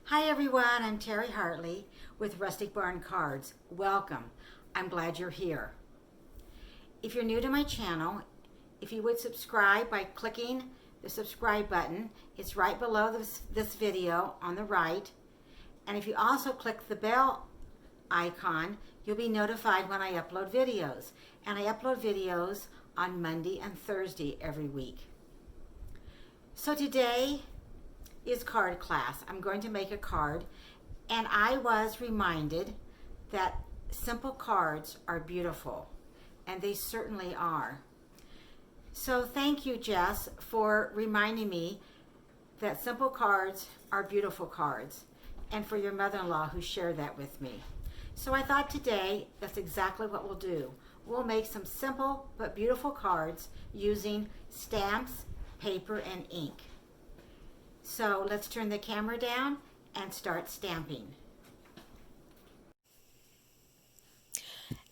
Hi everyone, I'm Terry Hartley with Rustic Barn Cards. Welcome. I'm glad you're here. If you're new to my channel, if you would subscribe by clicking the subscribe button, it's right below this video on the right. And if you also click the bell icon, you'll be notified when I upload videos. And I upload videos on Monday and Thursday every week. So today is card class. I'm going to make a card, and I was reminded that simple cards are beautiful, and they certainly are. So thank you, Jess, for reminding me that simple cards are beautiful cards, and for your mother-in-law who shared that with me. So I thought today that's exactly what we'll do. We'll make some simple but beautiful cards using stamps, paper, and ink. So let's turn the camera down and start stamping.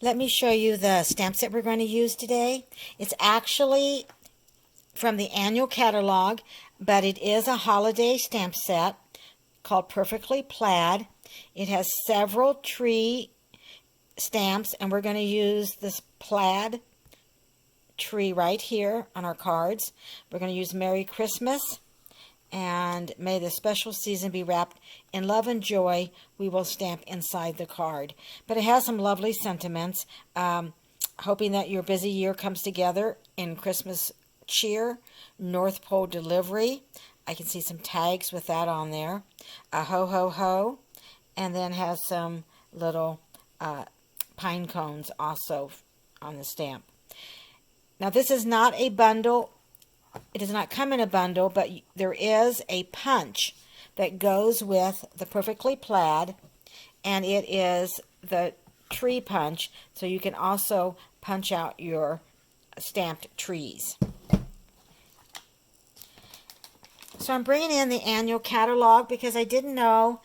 Let me show you the stamps that we're going to use today. It's actually from the annual catalog, but it is a holiday stamp set called Perfectly Plaid. It has several tree stamps, and we're going to use this plaid tree right here on our cards. We're going to use Merry Christmas and May the special season be wrapped in love and joy. We will stamp inside the card. But it has some lovely sentiments. Hoping that your busy year comes together in Christmas cheer. North Pole delivery. I can see some tags with that on there. A ho ho ho. And then has some little pine cones also on the stamp. Now this is not a bundle. It does not come in a bundle, but there is a punch that goes with the Perfectly Plaid, and it is the tree punch, so you can also punch out your stamped trees. So I'm bringing in the annual catalog because I didn't know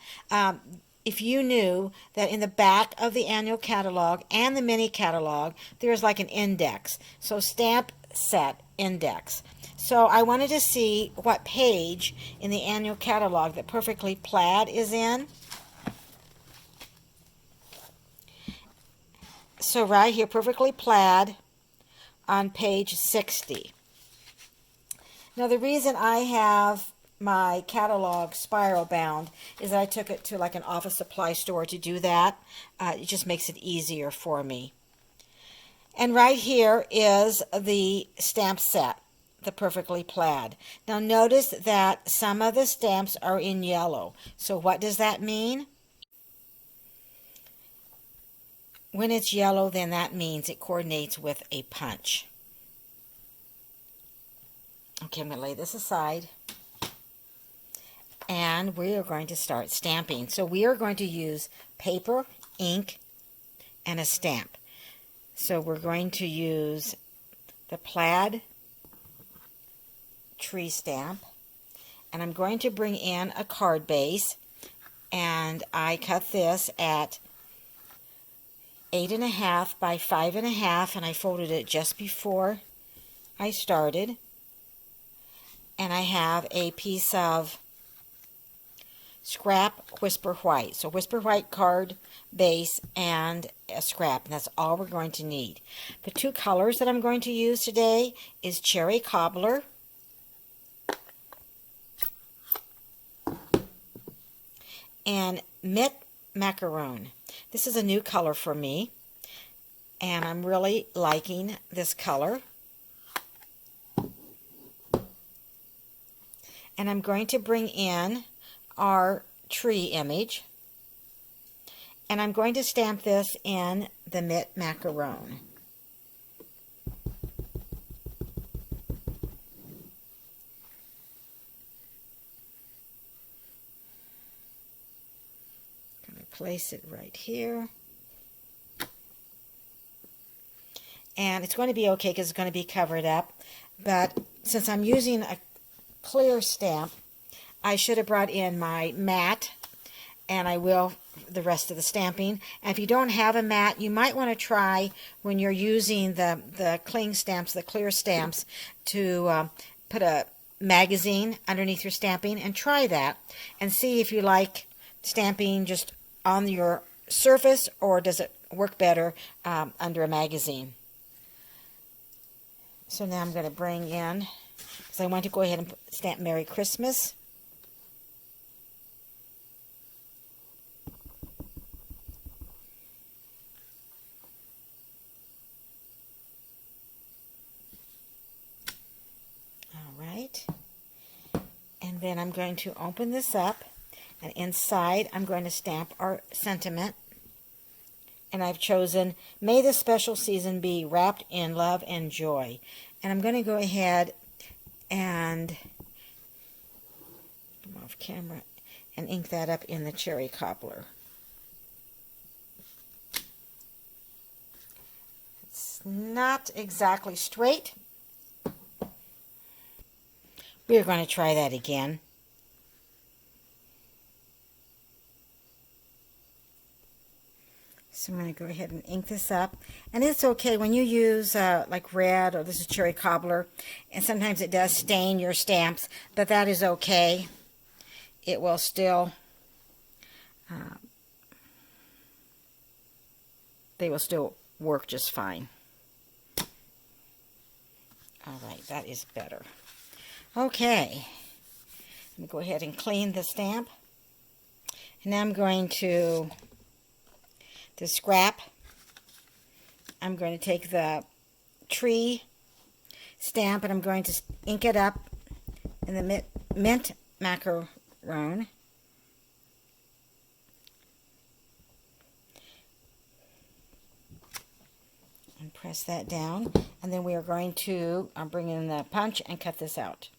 if you knew that in the back of the annual catalog and the mini catalog, there's like an index. So stamp set index. So I wanted to see what page in the annual catalog that Perfectly Plaid is in. So right here, Perfectly Plaid on page 60. Now the reason I have my catalog spiral bound is that I took it to like an office supply store to do that. It just makes it easier for me. And right here is the stamp set, the Perfectly Plaid. Now notice that some of the stamps are in yellow. So what does that mean? When it's yellow, then that means it coordinates with a punch. Okay, I'm going to lay this aside. And we are going to start stamping. So we are going to use paper, ink, and a stamp. So we're going to use the plaid tree stamp, and I'm going to bring in a card base, and I cut this at 8.5 by 5.5, and I folded it just before I started. And I have a piece of scrap Whisper White. So Whisper White card base and a scrap, and that's all we're going to need. The two colors that I'm going to use today is Cherry Cobbler and Macaron. This is a new color for me, and I'm really liking this color. And I'm going to bring in our tree image, and I'm going to stamp this in the Macaron. I'm going to place it right here. And it's going to be okay because it's going to be covered up, but since I'm using a clear stamp, I should have brought in my mat, and I will the rest of the stamping. And if you don't have a mat, you might want to try when you're using the cling stamps, the clear stamps, to put a magazine underneath your stamping, and try that and see if you like stamping just on your surface, or does it work better under a magazine? So now I'm going to bring in, because I want to go ahead and stamp Merry Christmas. All right. And then I'm going to open this up, and inside I'm going to stamp our sentiment. And I've chosen, "May the special season be wrapped in love and joy." And I'm going to go ahead and, I'm off camera, and ink that up in the cherry cobbler. It's not exactly straight. We're going to try that again. So I'm going to go ahead and ink this up. And it's okay when you use like red, or this is cherry cobbler, and sometimes it does stain your stamps, but that is okay. It will still, they will still work just fine. All right, that is better. Okay, let me go ahead and clean the stamp. And now I'm going to, the scrap, I'm going to take the tree stamp and I'm going to ink it up in the mint macaron. And press that down. And then we are going to bring in the punch and cut this out.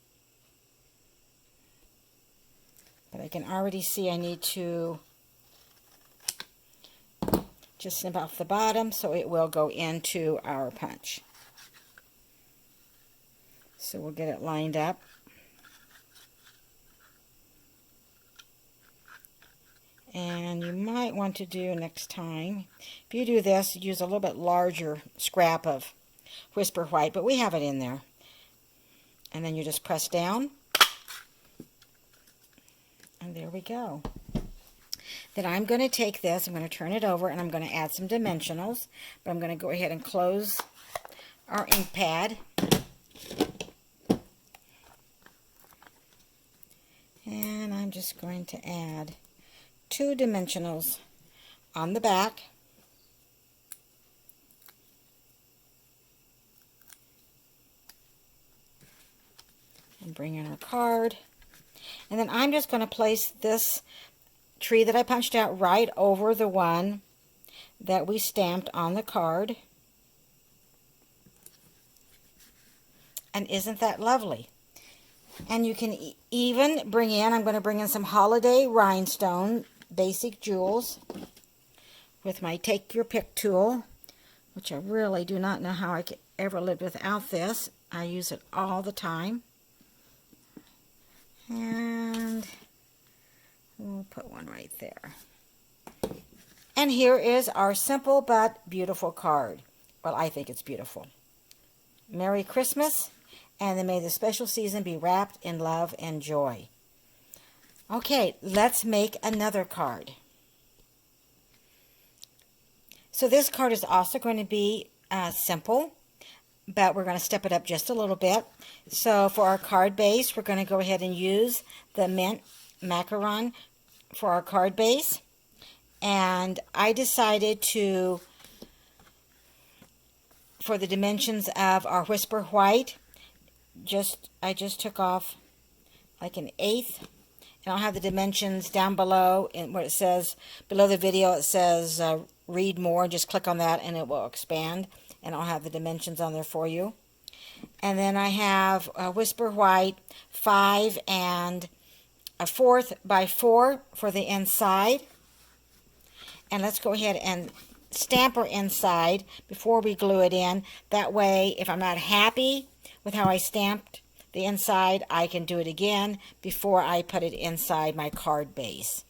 But I can already see I need to just snip off the bottom so it will go into our punch. So we'll get it lined up. And you might want to do next time, if you do this, use a little bit larger scrap of Whisper White, but we have it in there. And then you just press down. And there we go. Then I'm going to take this, I'm going to turn it over, and I'm going to add some dimensionals. But I'm going to go ahead and close our ink pad. And I'm just going to add 2 dimensionals on the back. And bring in our card. And then I'm just going to place this tree that I punched out right over the one that we stamped on the card. And isn't that lovely? And you can even bring in, I'm going to bring in some holiday Rhinestone Basic Jewels with my Take Your Pick tool, which I really do not know how I could ever live without this. I use it all the time. And we'll put one right there. And here is our simple but beautiful card. Well, I think it's beautiful. Merry Christmas, and then may the special season be wrapped in love and joy. Okay, let's make another card. So this card is also going to be simple, but we're going to step it up just a little bit. So for our card base, we're going to go ahead and use the mint macaron for our card base. And I decided to, for the dimensions of our Whisper White, I just took off like an 1/8. And I'll have the dimensions down below, and where it says, below the video, it says read more. Just click on that and it will expand. And I'll have the dimensions on there for you. And then I have Whisper White 5 1/4 by 4 for the inside. And let's go ahead and stamp our inside before we glue it in. That way, if I'm not happy with how I stamped the inside, I can do it again before I put it inside my card base.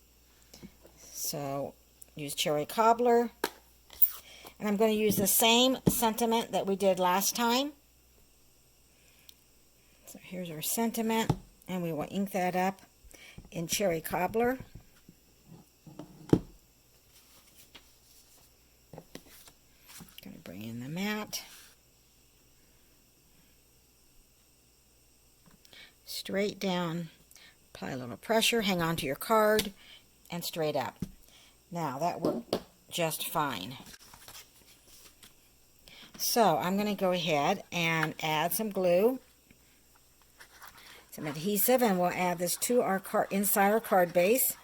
So, use cherry cobbler. And I'm going to use the same sentiment that we did last time. So here's our sentiment, and we will ink that up in cherry cobbler. Bring in the mat. Straight down. Apply a little pressure. Hang on to your card. And straight up. Now, that worked just fine. So, I'm going to go ahead and add some glue, some adhesive, and we'll add this to our inside our card base.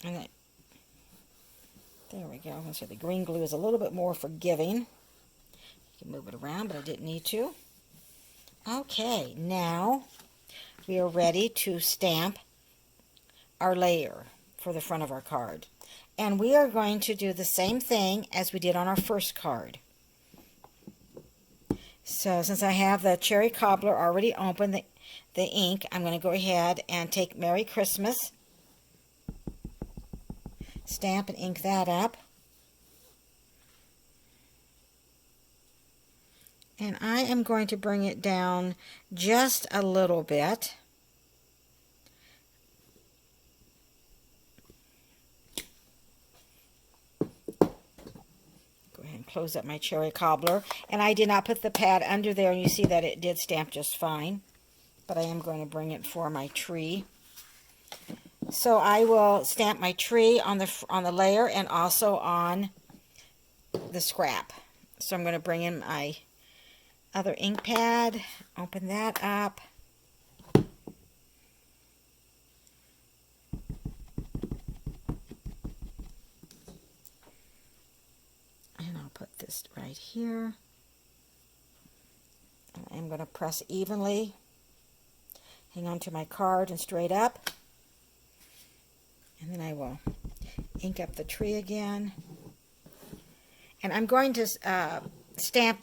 And there we go. So the green glue is a little bit more forgiving. You can move it around, but I didn't need to. Okay, now we are ready to stamp our layer for the front of our card. And we are going to do the same thing as we did on our first card. So since I have the cherry cobbler already open, the ink, I'm going to go ahead and take Merry Christmas, stamp and ink that up. And I am going to bring it down just a little bit. Go ahead and close up my cherry cobbler. And I did not put the pad under there, and you see that it did stamp just fine. But I am going to bring it for my tree. So I will stamp my tree on the layer and also on the scrap. So I'm going to bring in my other ink pad, open that up, and I'll put this right here. And I'm going to press evenly, hang on to my card and straight up, and then I will ink up the tree again. And I'm going to stamp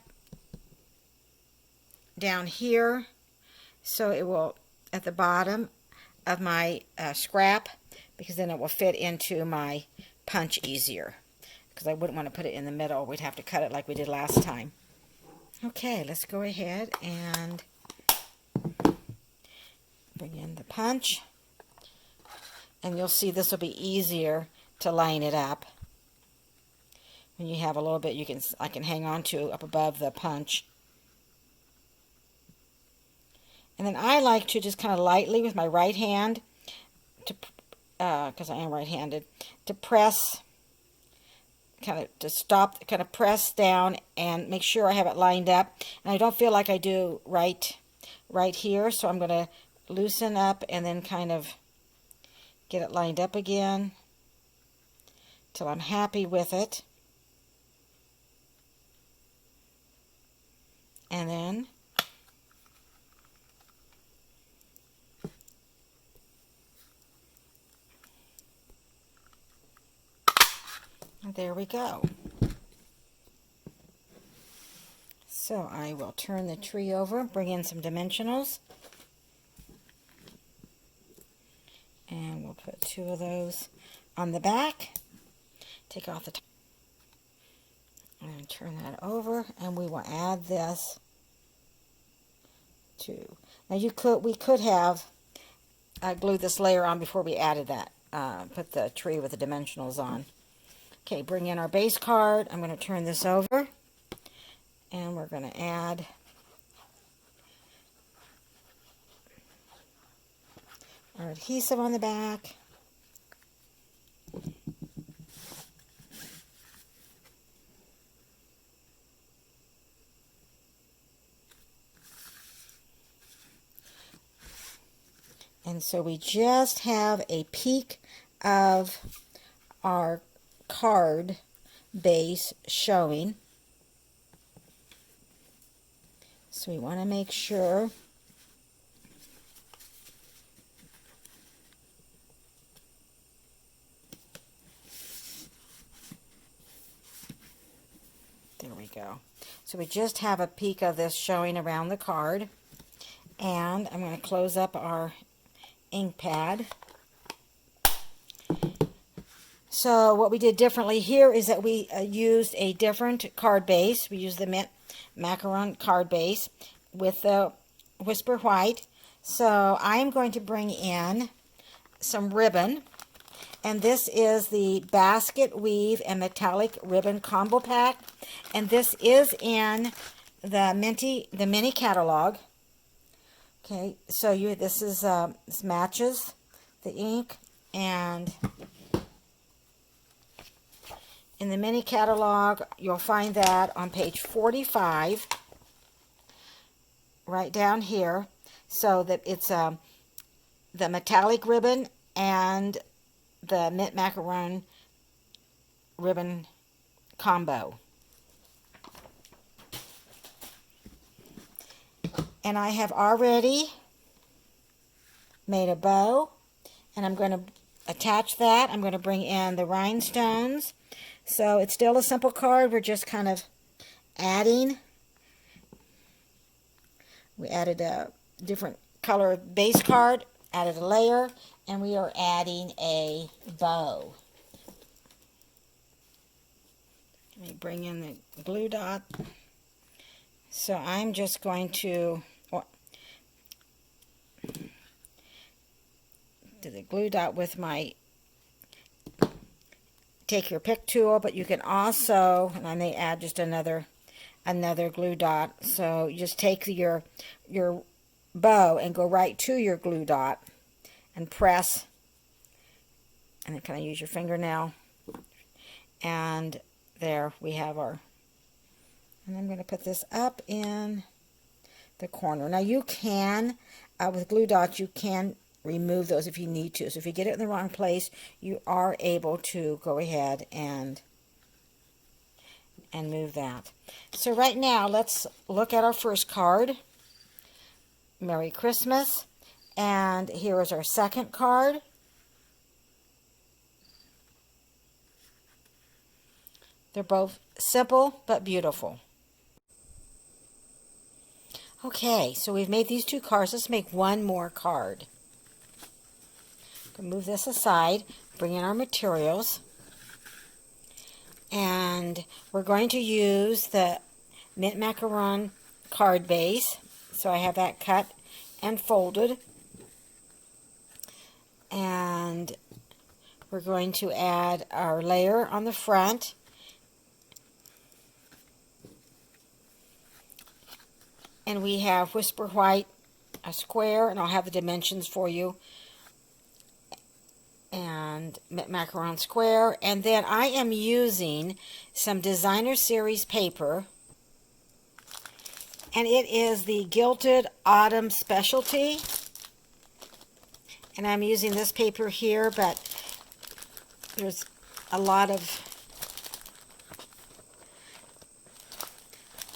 down here, so it will at the bottom of my scrap, because then it will fit into my punch easier, because I wouldn't want to put it in the middle. We'd have to cut it like we did last time. Okay, let's go ahead and bring in the punch, and you'll see this will be easier to line it up. When you have a little bit, I can hang on to up above the punch. And then I like to just kind of lightly with my right hand, because I am right-handed, to press, kind of press down and make sure I have it lined up. And I don't feel like I do right here, so I'm going to loosen up and then kind of get it lined up again till I'm happy with it. And then there we go. So I will turn the tree over, bring in some dimensionals, and we'll put 2 of those on the back. Take off the top and turn that over, and we will add this to. Now we could have glued this layer on before we added that. Put the tree with the dimensionals on. Okay, bring in our base card. I'm going to turn this over, and we're going to add our adhesive on the back. And so we just have a peek of our card base showing. So we want to make sure there we go. So we just have a peek of this showing around the card. And I'm going to close up our ink pad. So what we did differently here is that we used a different card base. We used the Macaron card base with the Whisper White. So I am going to bring in some ribbon. And this is the Basket Weave and Metallic Ribbon Combo Pack. And this is in the mini catalog. Okay, so this matches the ink, and in the mini catalog you'll find that on page 45, right down here. So that it's the metallic ribbon and the mint macaron ribbon combo. And I have already made a bow, and I'm going to attach that. I'm going to bring in the rhinestones. So it's still a simple card. We're just kind of adding. We added a different color base card, added a layer, and we are adding a bow. Let me bring in the glue dot. So I'm just going to do the glue dot with my take your pick tool, but you can also, and I may add just another glue dot. So you just take your bow and go right to your glue dot and press, and then kind of use your fingernail, and there we have our, and I'm going to put this up in the corner. Now you can, with glue dots, you can remove those if you need to. So if you get it in the wrong place, you are able to go ahead and move that. So right now, let's look at our first card. Merry Christmas. And here is our second card. They're both simple but beautiful. Okay, so we've made these two cards. Let's make one more card. Move this aside, bring in our materials, and we're going to use the mint macaron card base. So I have that cut and folded, and we're going to add our layer on the front, and we have Whisper White, a square, and I'll have the dimensions for you, and mint macaron square. And then I am using some designer series paper, and it is the Gilded Autumn Specialty, and I'm using this paper here, but there's a lot of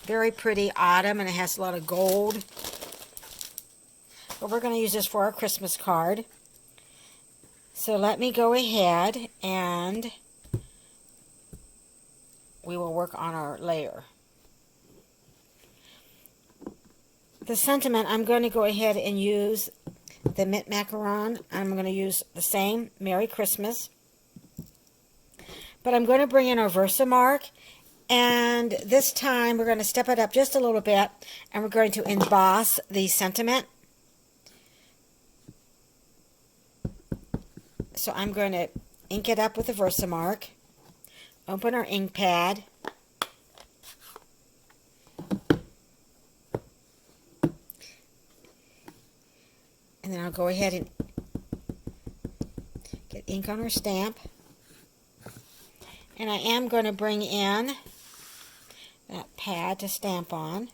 very pretty autumn, and it has a lot of gold, but we're going to use this for our Christmas card. So let me go ahead and we will work on our layer. The sentiment, I'm going to go ahead and use the mint macaron. I'm going to use the same Merry Christmas. But I'm going to bring in our Versamark, and this time we're going to step it up just a little bit, and we're going to emboss the sentiment. So I'm going to ink it up with the Versamark, open our ink pad, and then I'll go ahead and get ink on our stamp. And I am going to bring in that pad to stamp on.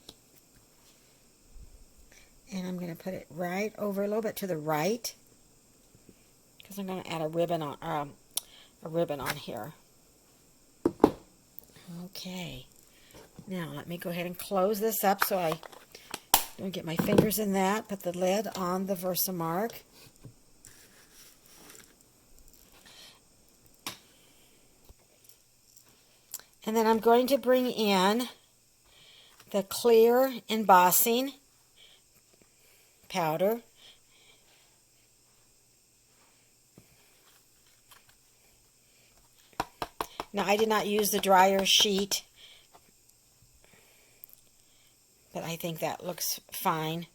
And I'm going to put it right over a little bit to the right, because I'm going to add a ribbon on here. Okay. Now let me go ahead and close this up so I don't get my fingers in that. Put the lid on the Versamark. And then I'm going to bring in the clear embossing powder. Now, I did not use the dryer sheet, but I think that looks fine.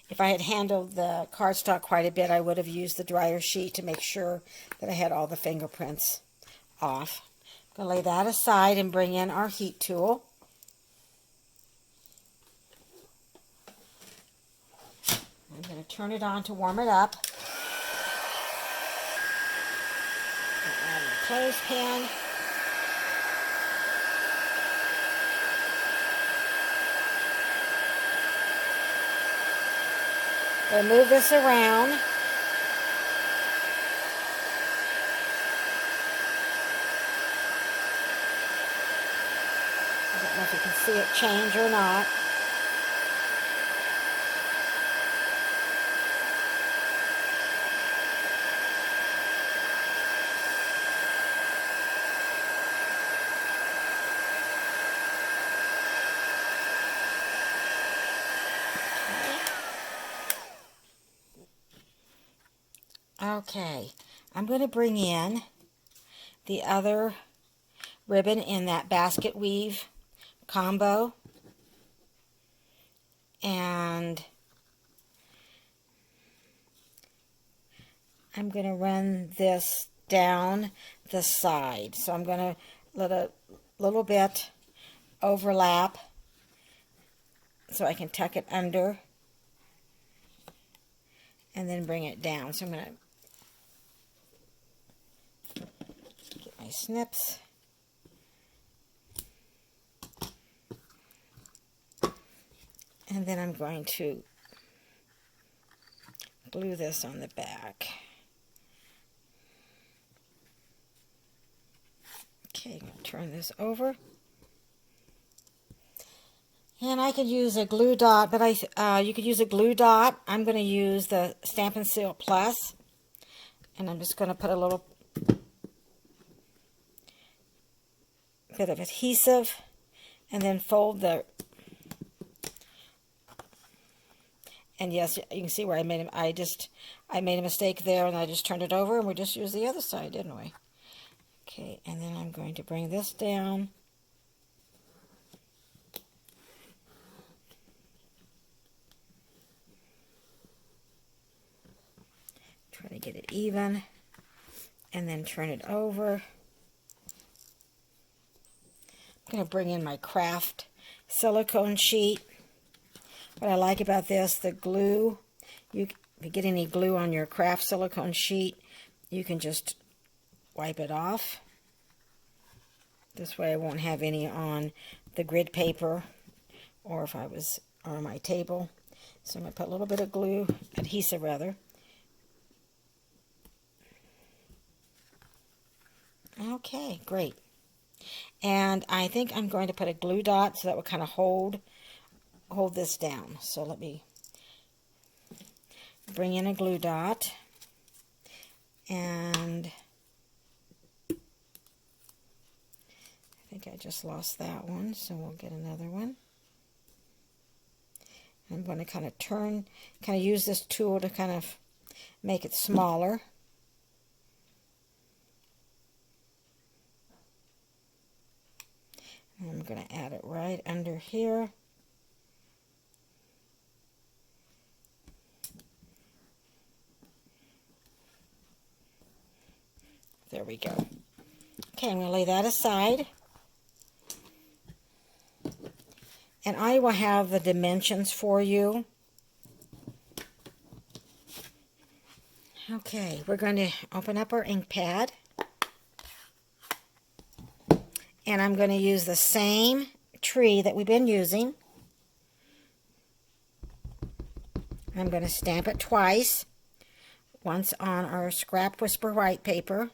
if I had handled the cardstock quite a bit, I would have used the dryer sheet to make sure that I had all the fingerprints off. I'm going to lay that aside and bring in our heat tool. I'm going to turn it on to warm it up. Add my clothespin. I'm going to move this around. I don't know if you can see it change or not. Okay, I'm going to bring in the other ribbon in that basket weave combo, and I'm going to run this down the side. So I'm going to let a little bit overlap so I can tuck it under and then bring it down. So I'm going to get my snips. And then I'm going to glue this on the back. Okay, I'm going to turn this over. And I could use a glue dot, but you could use a glue dot. I'm going to use the Stampin' Seal Plus. And I'm just going to put a little bit of adhesive and then fold the... And yes, you can see where I made I made a mistake there, and I just turned it over, and we just used the other side, didn't we? Okay, and then I'm going to bring this down. Try to get it even, and then turn it over. I'm going to bring in my craft silicone sheet. What I like about this, the glue, if you get any glue on your craft silicone sheet, you can just wipe it off. This way I won't have any on the grid paper or if I was on my table. So I'm going to put a little bit of glue, adhesive rather. Okay, great. And I think I'm going to put a glue dot so that will kind of hold this down. So let me bring in a glue dot, and I think I just lost that one, so we'll get another one. I'm going to kind of use this tool to kind of make it smaller. And I'm going to add it right under here. There we go. Okay, I'm going to lay that aside. And I will have the dimensions for you. Okay, we're going to open up our ink pad. And I'm going to use the same tree that we've been using. I'm going to stamp it twice. Once on our Scrap Whisper white paper.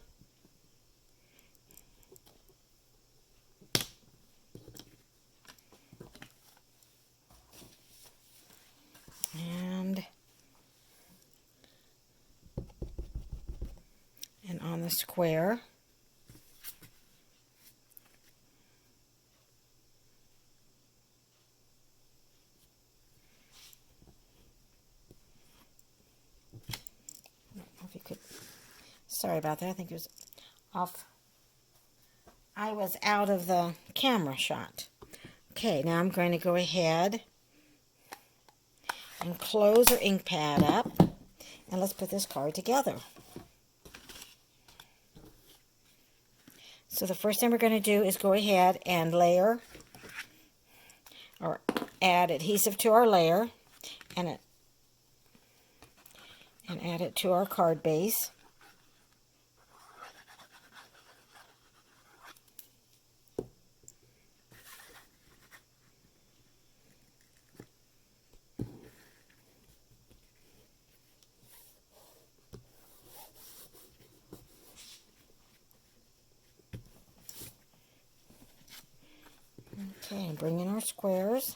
And on the square. I don't know if you could, sorry about that, I think it was off. I was out of the camera shot. Okay, now I'm going to go ahead and close our ink pad up, and let's put this card together. So the first thing we're going to do is go ahead and layer or add adhesive to our layer and add it to our card base. Okay, and bring in our squares.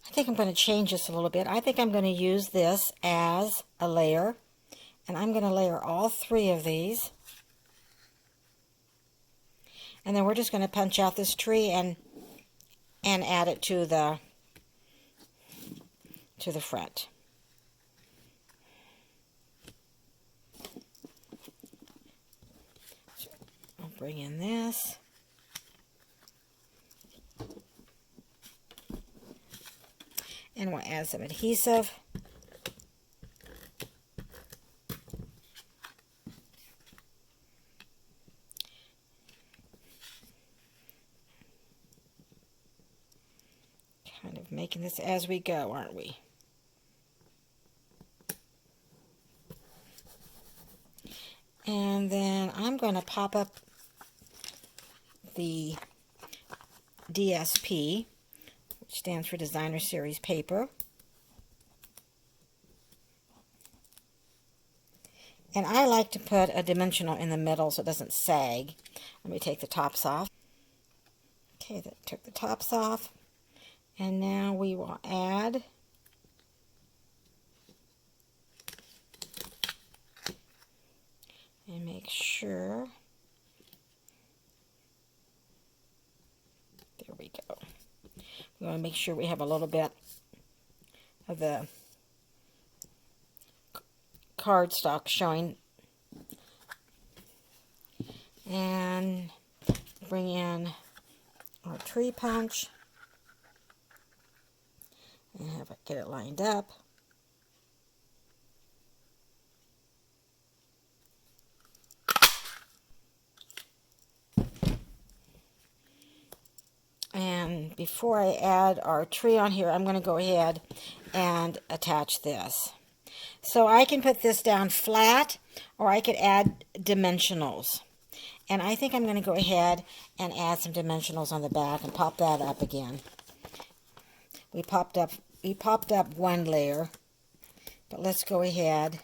I think I'm going to change this a little bit. I think I'm going to use this as a layer, and I'm going to layer all 3 of these. And then we're just going to punch out this tree and add it to the front. So I'll bring in this. And we'll add some adhesive. Kind of making this as we go, aren't we? And then I'm going to pop up the DSP, which stands for Designer Series Paper. And I like to put a dimensional in the middle so it doesn't sag. Let me take the tops off. Okay, that took the tops off. And now we will add and make sure. There we go. We want to make sure we have a little bit of the cardstock showing. And bring in our tree punch and have it get it lined up. And before I add our tree on here, I'm going to go ahead and attach this. So I can put this down flat, or I could add dimensionals. And I think I'm going to go ahead and add some dimensionals on the back and pop that up again. We popped up one layer, but let's go ahead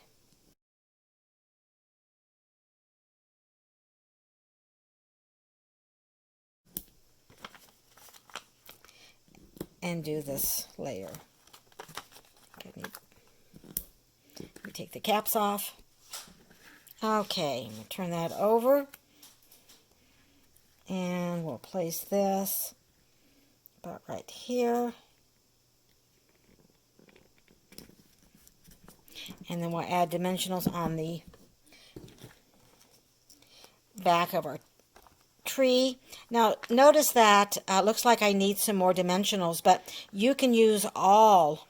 and do this layer. Okay, let me take the caps off. Okay, I'm going to turn that over, and we'll place this about right here. And then we'll add dimensionals on the back of our tree. Now, notice that looks like I need some more dimensionals, but you can use all.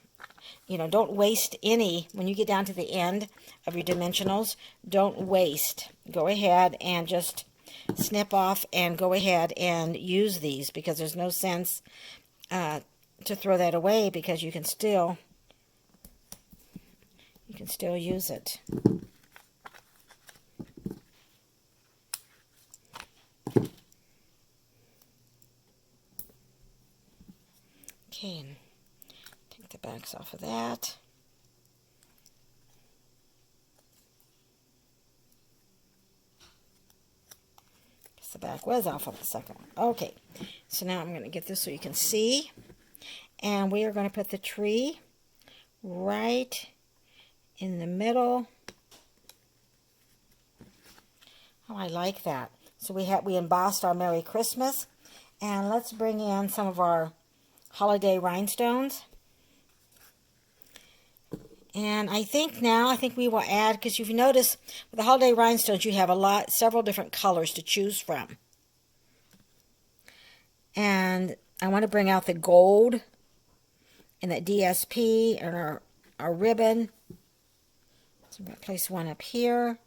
You know, don't waste any. When you get down to the end of your dimensionals, don't waste. Go ahead and just snip off and go ahead and use these, because there's no sense to throw that away, because you can still use it. Okay, and take the backs off of that. Guess the back was off of the second one. Okay, so now I'm going to get this so you can see. And we are going to put the tree right in the middle. Oh, I like that. So we embossed our Merry Christmas, and let's bring in some of our holiday rhinestones. And I think we will add, because you've noticed with the holiday rhinestones, you have several different colors to choose from. And I want to bring out the gold and that DSP and our ribbon. So I'm going to place one up here.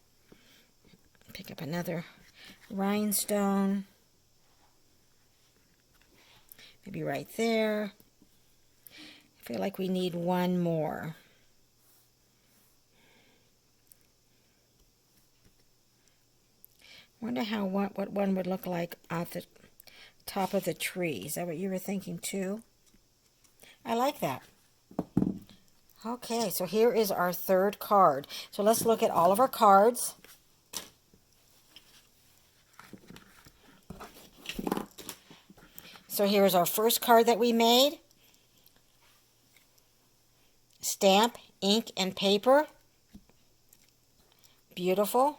Pick up another rhinestone. Maybe right there. I feel like we need one more. Wonder what one would look like at the top of the tree. Is that what you were thinking too? I like that. Okay, so here is our third card. So let's look at all of our cards. So here's our first card that we made. Stamp, ink, and paper. Beautiful.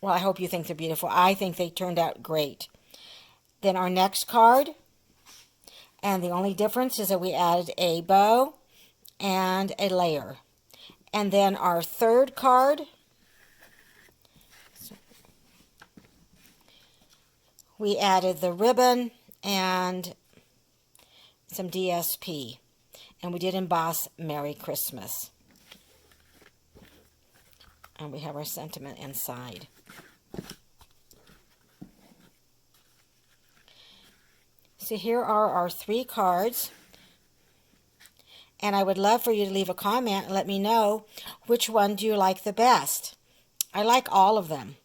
Well, I hope you think they're beautiful. I think they turned out great. Then our next card. And the only difference is that we added a bow and a layer. And then our third card. We added the ribbon and some DSP. And we did emboss Merry Christmas. And we have our sentiment inside. So here are our 3 cards. And I would love for you to leave a comment and let me know which one do you like the best. I like all of them.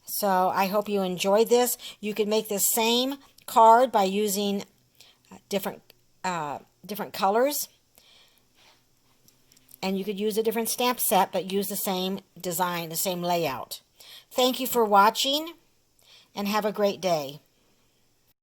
So I hope you enjoyed this. You could make the same card by using different colors. And you could use a different stamp set, but use the same design, the same layout. Thank you for watching, and have a great day.